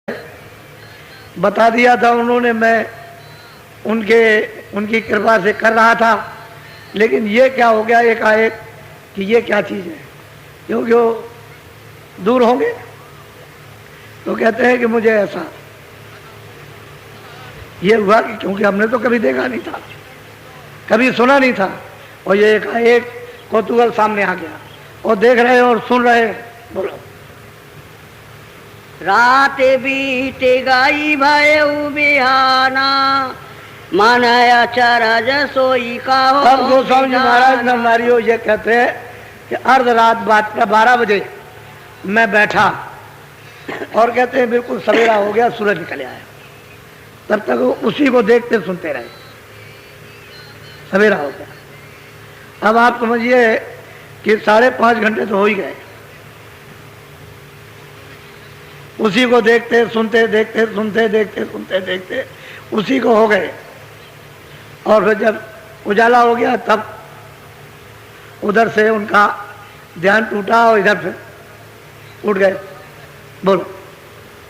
बता दिया था उन्होंने, मैं उनकी कृपा से कर रहा था। लेकिन ये क्या हो गया एकाएक कि ये क्या चीज़ है, क्योंकि वो दूर होंगे तो कहते हैं कि मुझे ऐसा ये हुआ कि क्योंकि हमने तो कभी देखा नहीं था, कभी सुना नहीं था, और ये एकाएक कौतूहल सामने आ गया और देख रहे और सुन रहे। बोलो। रात बीते गई भयउ बिहाना, मन अचरज सोई का हो। अब गोस्वामी जी महाराज नरनारियों ये कहते हैं कि अर्ध रात बात का 12 बजे मैं बैठा और कहते हैं बिल्कुल सवेरा हो गया, सूरज निकल आया, तब तक वो उसी को देखते सुनते रहे। सवेरा हो गया। अब आप समझिए कि 5.5 घंटे तो हो ही गए, उसी को देखते सुनते देखते सुनते देखते सुनते देखते उसी को हो गए। और फिर जब उजाला हो गया तब उधर से उनका ध्यान टूटा और इधर फिर उठ गए। बोलो।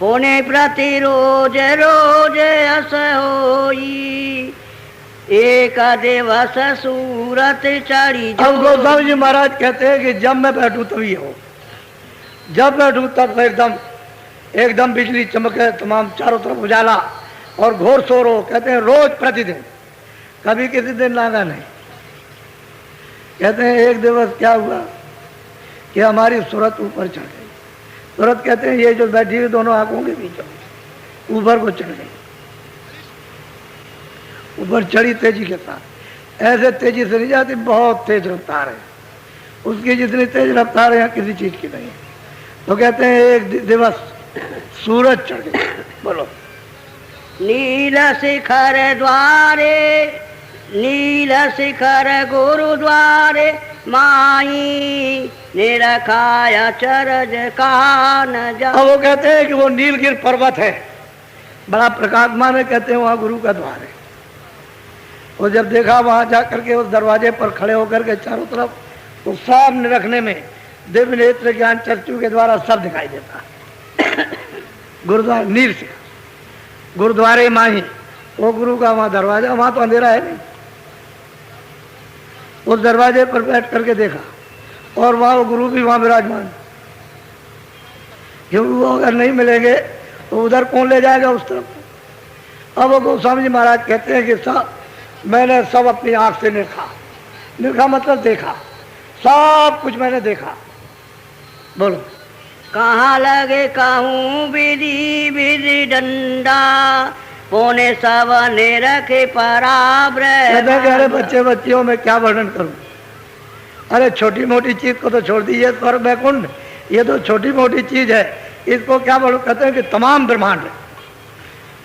पुणे प्रति रोज रोज अस होई, एक दिवस सूरत चढ़ी। अब गोस्वामी जी महाराज कहते हैं कि जब मैं बैठूं तभी हो, जब बैठूं तब एकदम बिजली चमके, तमाम चारों तरफ उजाला और घोर शोर हो। कहते हैं रोज प्रतिदिन, कभी किसी दिन लागा नहीं। कहते हैं एक दिवस क्या हुआ कि हमारी सूरत ऊपर चढ़ गई। सूरत कहते हैं ये जो बैठी हुई दोनों आंखों के बीच ऊपर को चढ़ गई, ऊपर चढ़ी तेजी के साथ। ऐसे तेजी से नहीं जाती, बहुत तेज रफ्तार है उसकी, जितनी तेज रफ्तार है किसी चीज की नहीं। तो कहते हैं एक दिवस सूरज चढ़ गया। बोलो। नील शिखर द्वारे, नील शिखर गुरुद्वारे, माई निरखाया चरज कान जा। अब वो कहते हैं कि वो नीलगिर पर्वत है, बड़ा प्रकाशमान है। कहते हैं वहां गुरु का द्वार है। और जब देखा वहां जाकर के उस दरवाजे पर खड़े होकर के चारों तरफ तो सब निरखने में दिव्य नेत्र ज्ञान चक्षु के द्वारा सब दिखाई देता है। गुरुद्वारा नील से गुरुद्वारे माही, वो गुरु का वहां दरवाजा, वहां तो अंधेरा है नहीं। उस दरवाजे पर बैठ करके देखा और वहां वो गुरु भी वहां विराजमान, क्योंकि वो अगर नहीं मिलेंगे तो उधर कौन ले जाएगा उस तरफ। अब वो गोस्वामी जी महाराज कहते हैं कि सब मैंने सब अपनी आंख से निरखा, निरखा मतलब देखा, सब कुछ मैंने देखा। बोलो। कहाँ लगे कहूँ विधि विधि डंडा, पौने सवने रखे पराब्र। अरे बच्चे बच्चियों में क्या वर्णन करूं। अरे छोटी मोटी चीज को तो छोड़ दीजिए, स्वर्ग वैकुंठ ये तो छोटी मोटी चीज है, इसको क्या बोलो। कहते हैं कि तमाम ब्रह्मांड है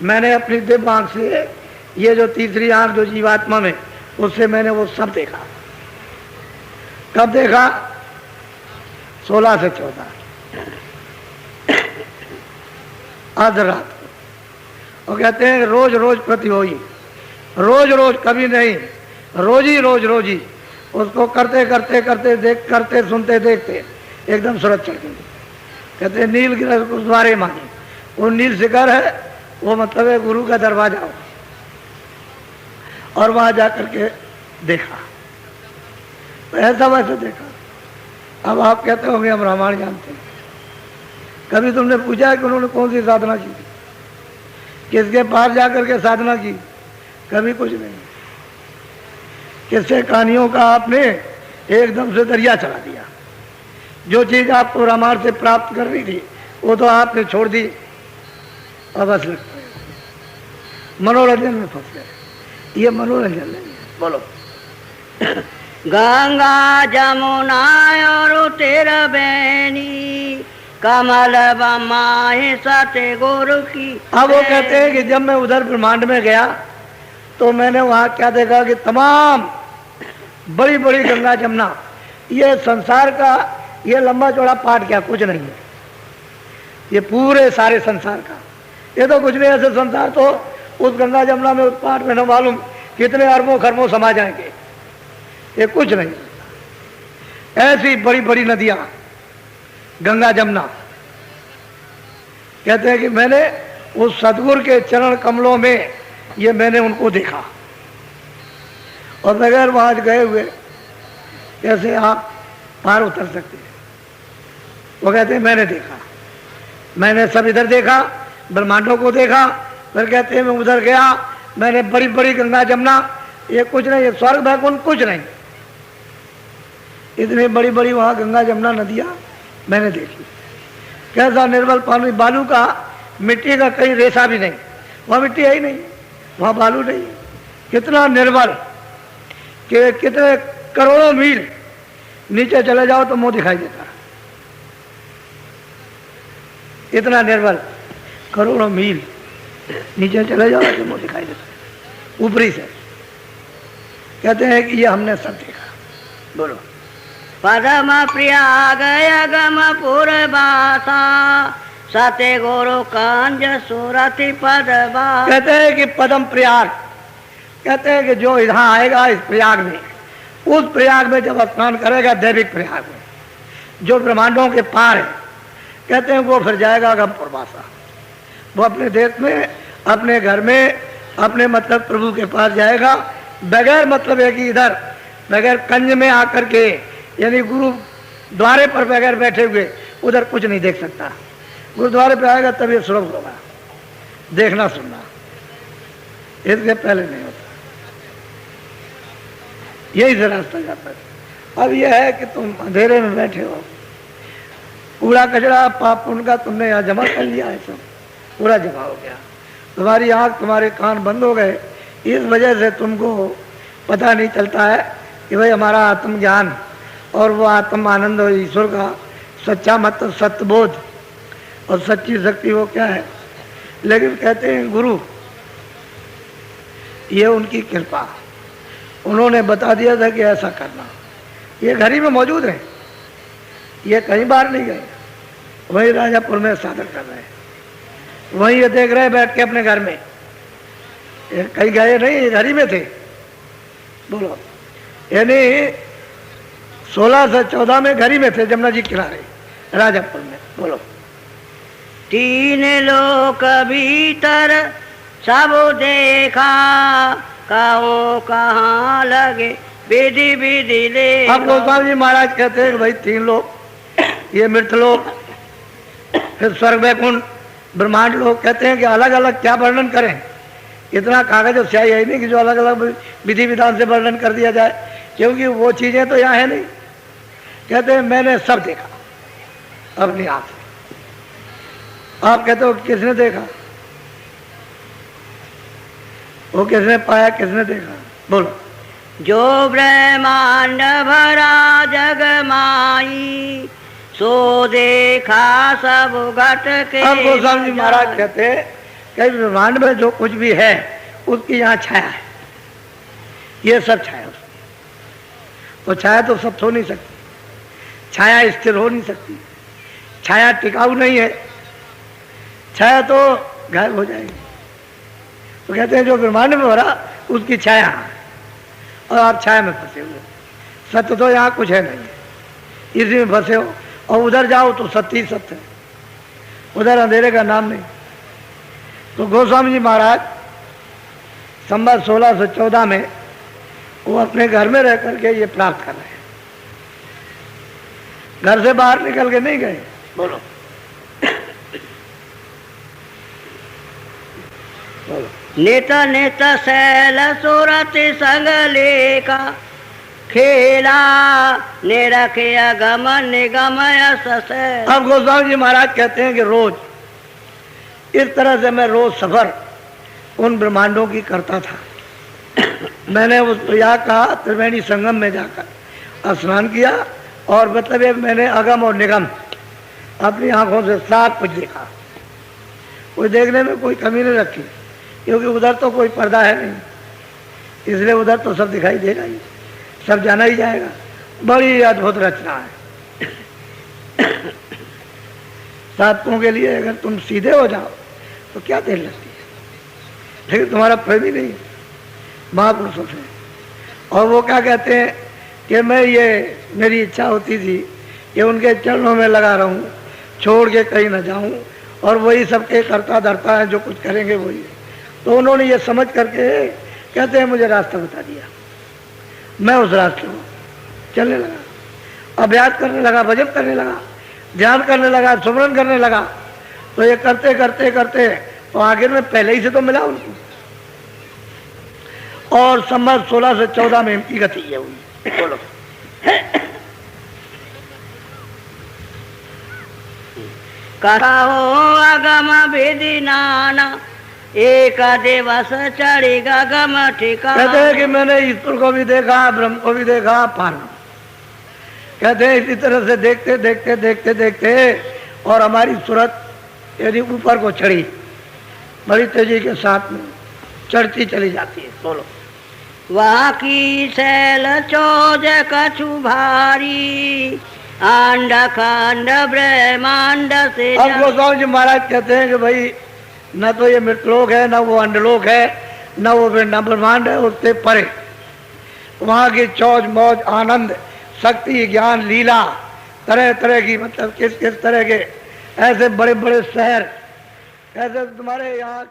मैंने अपनी दिव्य आंख से, ये जो तीसरी आंख जो जीवात्मा में, उससे मैंने वो सब देखा। कब देखा? 16 से 14 अर्ध रात को। और कहते हैं रोज रोज प्रति होई, रोज रोज कभी नहीं, रोज ही उसको करते करते करते देख करते सुनते देखते एकदम सूरज चढ़ गई। कहते हैं नील गुरुद्वारे मानी, वो नील शिखर है, वो मतलब है गुरु का दरवाजा हो। और वहां जाकर के देखा, तो ऐसा वैसा देखा। अब आप कहते होंगे हम रामायण जानते हैं, कभी तुमने पूछा है कि उन्होंने कौन सी साधना की, किसके पास जाकर के साधना की? कभी कुछ नहीं। किससे कहानियों का आपने एकदम से दरिया चला दिया। जो चीज आपको रामायण से प्राप्त कर रही थी वो तो आपने छोड़ दी, अब बस लगता है मनोरंजन में फंस गए। ये मनोरंजन नहीं है। बोलो। गंगा जमुना और तेरा बैनी, कमल बमाए सते गुरु की। अब वो कहते हैं कि जब मैं उधर ब्रह्मांड में गया तो मैंने वहां क्या देखा कि तमाम बड़ी बड़ी गंगा जमुना, ये संसार का ये लंबा चौड़ा पाठ क्या कुछ नहीं है, ये पूरे सारे संसार का। ये तो कुछ नहीं, ऐसे संसार तो उस गंगा जमुना में उस पाठ में न मालूम कितने अरबों खरबों समा जाएंगे, ये कुछ नहीं। ऐसी बड़ी बड़ी नदियां गंगा जमुना, कहते हैं कि मैंने उस सतगुरु के चरण कमलों में ये मैंने उनको देखा, और बगैर वहां गए हुए कैसे आप पार उतर सकते हैं। वो कहते हैं मैंने देखा, मैंने सब इधर देखा, ब्रह्मांडों को देखा, फिर कहते हैं मैं उधर गया, मैंने बड़ी बड़ी गंगा जमुना, ये कुछ नहीं, ये स्वर्ग वैकुंठ कुछ नहीं, इतनी बड़ी बड़ी वहां गंगा जमुना नदियां मैंने देखी। कैसा निर्मल पानी, बालू का, मिट्टी का कहीं रेशा भी नहीं, वहां मिट्टी है ही नहीं, वहां बालू नहीं, कितना निर्मल कि कितने करोड़ों मील नीचे चले जाओ तो मुंह दिखाई देता, इतना निर्मल, करोड़ों मील नीचे चले जाओ तो मुंह दिखाई देता ऊपरी से। कहते हैं कि ये हमने सब देखा। बोलो। पदम प्रयाग अगम पूर्वासा सते गुरु कांज सुरति पदवा। कहते हैं कि पदम प्रयाग, कहते हैं कि जो यहाँ आएगा इस प्रयाग में, उस प्रयाग में जब स्नान करेगा, दैविक प्रयाग में जो ब्रह्मांडों के पार है, कहते हैं वो फिर जाएगा अगम पूर्वासा, वो अपने देश में, अपने घर में, अपने मतलब प्रभु के पास जाएगा, बगैर मतलब है कि इधर बगैर कंज में आकर के, यानी गुरु द्वारे पर बगैर बैठे हुए उधर कुछ नहीं देख सकता। गुरुद्वारे पे आएगा तब ये सुलभ होगा, देखना सुनना, इसके पहले नहीं होता। यही से रास्ता जाता है। अब यह है कि तुम अंधेरे में बैठे हो, कूड़ा कचरा पाप उनका तुमने यहाँ जमा कर लिया है, सब पूरा जमा हो गया, तुम्हारी आँख तुम्हारे कान बंद हो गए, इस वजह से तुमको पता नहीं चलता है कि भाई हमारा आत्मज्ञान और वो आत्म आनंद और ईश्वर का सच्चा मतलब सत्यबोध और सच्ची शक्ति वो क्या है। लेकिन कहते हैं गुरु, ये उनकी कृपा, उन्होंने बता दिया था कि ऐसा करना, ये घर ही में मौजूद है, ये कहीं बाहर नहीं गए, वही राजापुर में साधन कर रहे हैं, वही ये देख रहे हैं बैठ के अपने घर में, कहीं गए नहीं, घर ही में थे। बोलो, यानी 1614 में घर ही में थे, जमुना जी किनारे राजापुर में। बोलो। तीन लोक भीतर सब देखा, कहो कहाँ लगे विधि विधि ले। अब गोस्वामी जी महाराज कहते हैं कि भाई तीन लोग, ये मृत लोग, फिर स्वर्ग वैकुंठ ब्रह्मांड लोग, कहते हैं कि अलग अलग क्या वर्णन करें, इतना कागज और स्याही है नहीं कि जो अलग अलग विधि विधान से वर्णन कर दिया जाए, क्योंकि वो चीजें तो यहाँ है नहीं। कहते हैं मैंने सब देखा अपनी आंख से। आप कहते हो किसने देखा, वो किसने पाया, किसने देखा? बोलो। जो ब्रह्मांड भरा जग माई, सो देखा सब घट के। अब गोस्वामी जी महाराज कहते हैं कि ब्रह्मांड में जो कुछ भी है उसकी यहाँ छाया है, ये सब छाया उसकी, तो छाया तो सब हो नहीं सकती, छाया स्थिर हो नहीं सकती, छाया टिकाऊ नहीं है, छाया तो गायब हो जाएगी। तो कहते हैं जो ब्रह्मांड में भरा उसकी छाया है, और आप छाया में फंसे हुए, सत्य तो यहाँ कुछ है नहीं, इसी में फंसे हो, और उधर जाओ तो सत्य ही सत्य है, उधर अंधेरे का नाम नहीं। तो गोस्वामी जी महाराज संवत 1614 में वो अपने घर में रह करके ये प्राप्त कर रहे हैं, घर से बाहर निकल के नहीं गए। बोलो। बोलो। नित नित शैल सुरत संग लेका, खेला निरखे अगम निगम यश। अब गोस्वामी जी महाराज कहते हैं कि रोज इस तरह से मैं रोज सफर उन ब्रह्मांडों की करता था। मैंने उस प्रयाग का त्रिवेणी संगम में जाकर स्नान किया, और मतलब एक मैंने अगम और निगम अपनी आंखों से सब कुछ देखा, कोई देखने में कोई कमी नहीं रखी, क्योंकि उधर तो कोई पर्दा है नहीं, इसलिए उधर तो सब दिखाई देगा ही, सब जाना ही जाएगा। बड़ी अद्भुत रचना है। साधकों के लिए अगर तुम सीधे हो जाओ तो क्या देर लगती है, लेकिन तुम्हारा प्रेम ही नहीं है महापुरुषों से। और वो क्या कहते हैं कि मैं ये मेरी इच्छा होती थी कि उनके चरणों में लगा रहूं, छोड़ के कहीं न जाऊं, और वही सबके करता धरता है, जो कुछ करेंगे वही है। तो उन्होंने ये समझ करके कहते हैं मुझे रास्ता बता दिया, मैं उस रास्ते में चलने लगा, अभ्यास करने लगा, भजन करने लगा, ध्यान करने लगा, सुमरन करने लगा। तो ये करते करते करते तो आखिर में पहले ही से तो मिला उनको, और संवत 16 से 14 में इनकी गति ये हुई। बोलो कहो अगम विधि नाना एक दिवस चढ़ेगा गम ठिकाना। कहते हैं कि मैंने ईश्वर को भी देखा, ब्रह्म को भी देखा, पार। कहते हैं इसी तरह से देखते देखते देखते देखते और हमारी सूरत यदि ऊपर को चढ़ी, बड़ी तेजी के साथ में चढ़ती चली जाती है। बोलो वहाँ की शैल चोज कछु भारी अंड खंड ब्रह्मांड से। अब गोस्वामी जी महाराज कहते हैं कि भाई न तो ये मृतलोक है, न वो अंडलोक है, न वो ब्रह्मांड है, उससे परे वहाँ की चौज मौज आनंद शक्ति ज्ञान लीला तरह तरह की, मतलब किस किस तरह के ऐसे बड़े बड़े शहर, ऐसे तुम्हारे यहाँ